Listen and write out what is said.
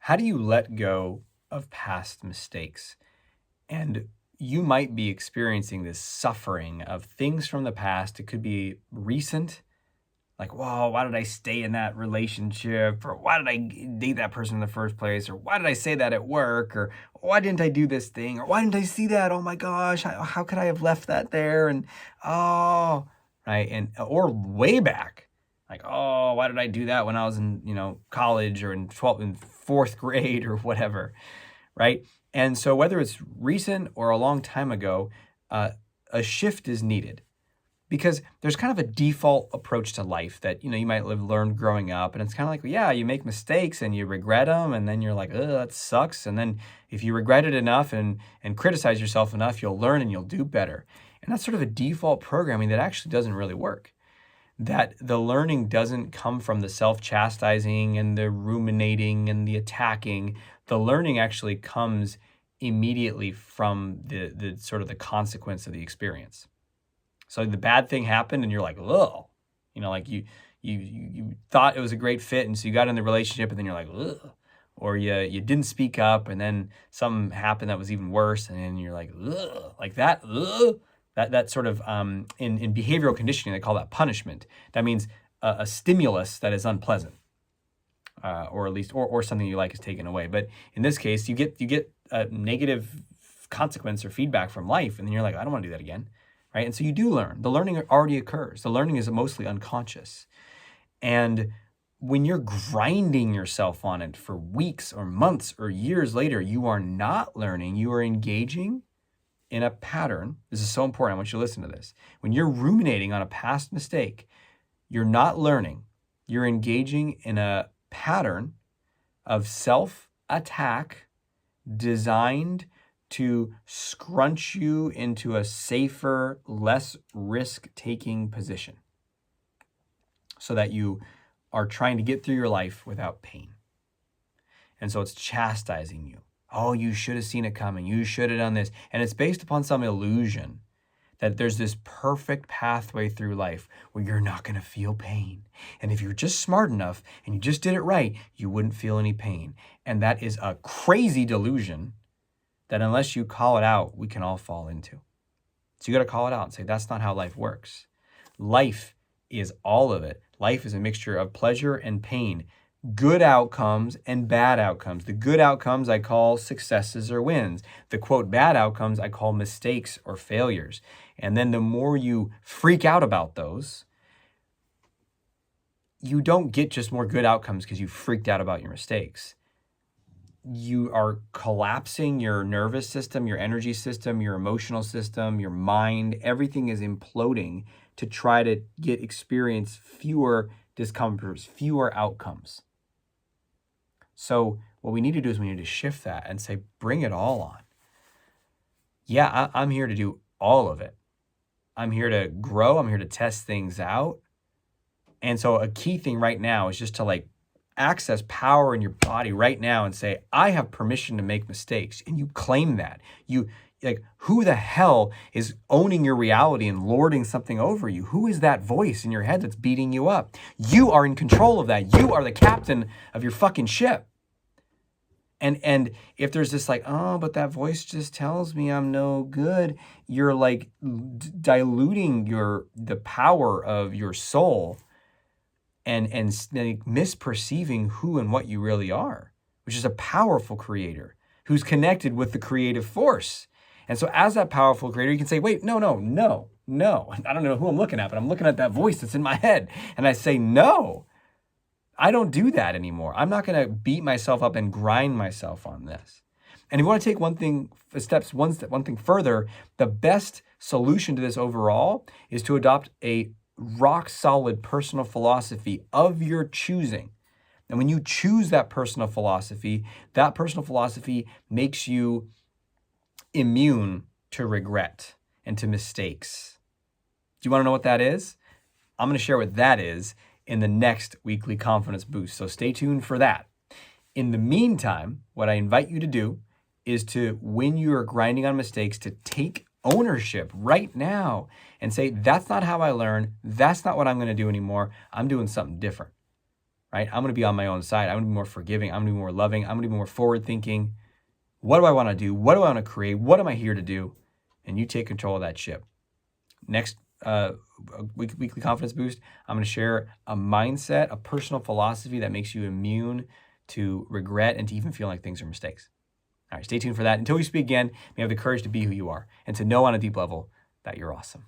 How do you let go of past mistakes? And you might be experiencing this suffering of things from the past. It could be recent, like, whoa, why did I stay in that relationship? Or why did I date that person in the first place? Or why did I say that at work? Or why didn't I do this thing? Or why didn't I see that? Oh my gosh, how could I have left that there? And oh, right. And or way back, like, oh, why did I do that when I was in, college or in 12th and fourth grade or whatever, right? And so whether it's recent or a long time ago, a shift is needed because there's kind of a default approach to life that, you might have learned growing up. And it's kind of like, yeah, you make mistakes and you regret them. And then you're like, oh, that sucks. And then if you regret it enough and criticize yourself enough, you'll learn and you'll do better. And that's sort of a default programming that actually doesn't really work. That the learning doesn't come from the self-chastising and the ruminating and the attacking. The learning actually comes immediately from the sort of the consequence of the experience. So the bad thing happened and you're like, ugh, like you thought it was a great fit. And so you got in the relationship and then you're like, ugh, or you didn't speak up and then something happened that was even worse. And then you're like, ugh, like that, ugh. That sort of, in behavioral conditioning, they call that punishment. That means a stimulus that is unpleasant, or at least, or something you like is taken away. But in this case, you get a negative consequence or feedback from life, and then you're like, I don't want to do that again, right? And so you do learn. The learning already occurs. The learning is mostly unconscious. And when you're grinding yourself on it for weeks or months or years later, you are not learning. You are engaging in a pattern. This is so important. I want you to listen to this. When you're ruminating on a past mistake, you're not learning. You're engaging in a pattern of self-attack designed to scrunch you into a safer, less risk-taking position so that you are trying to get through your life without pain. And so it's chastising you. Oh, you should have seen it coming. You should have done this. And it's based upon some illusion that there's this perfect pathway through life where you're not going to feel pain. And if you're just smart enough and you just did it right, you wouldn't feel any pain. And that is a crazy delusion that unless you call it out, we can all fall into. So you got to call it out and say, that's not how life works. Life is all of it. Life is a mixture of pleasure and pain. Good outcomes and bad outcomes. The good outcomes I call successes or wins. The quote bad outcomes I call mistakes or failures. And then the more you freak out about those, you don't get just more good outcomes because you freaked out about your mistakes. You are collapsing your nervous system, your energy system, your emotional system, your mind. Everything is imploding to try to experience fewer discomforts, fewer outcomes. So what we need to do is we need to shift that and say, bring it all on. Yeah, I'm here to do all of it. I'm here to grow. I'm here to test things out. And so a key thing right now is just to access power in your body right now and say, I have permission to make mistakes. And you claim that. Who the hell is owning your reality and lording something over you? Who is that voice in your head that's beating you up? You are in control of that. You are the captain of your fucking ship. And if there's this oh, but that voice just tells me I'm no good, you're diluting the power of your soul and misperceiving who and what you really are, which is a powerful creator who's connected with the creative force. And so as that powerful creator, you can say, wait, no. I don't know who I'm looking at, but I'm looking at that voice that's in my head. And I say, no, I don't do that anymore. I'm not going to beat myself up and grind myself on this. And if you want to take one thing further, the best solution to this overall is to adopt a rock solid personal philosophy of your choosing. And when you choose that personal philosophy makes you immune to regret and to mistakes. Do you want to know what that is? I'm going to share what that is in the next weekly confidence boost. So stay tuned for that. In the meantime, what I invite you to do is to, when you are grinding on mistakes, to take ownership right now and say, that's not how I learn. That's not what I'm going to do anymore. I'm doing something different. right? I'm going to be on my own side. I'm going to be more forgiving. I'm going to be more loving. I'm going to be more forward thinking. What do I want to do? What do I want to create? What am I here to do? And you take control of that ship. Next weekly confidence boost, I'm going to share a mindset, a personal philosophy that makes you immune to regret and to even feel like things are mistakes. All right, stay tuned for that. Until we speak again, may you have the courage to be who you are and to know on a deep level that you're awesome.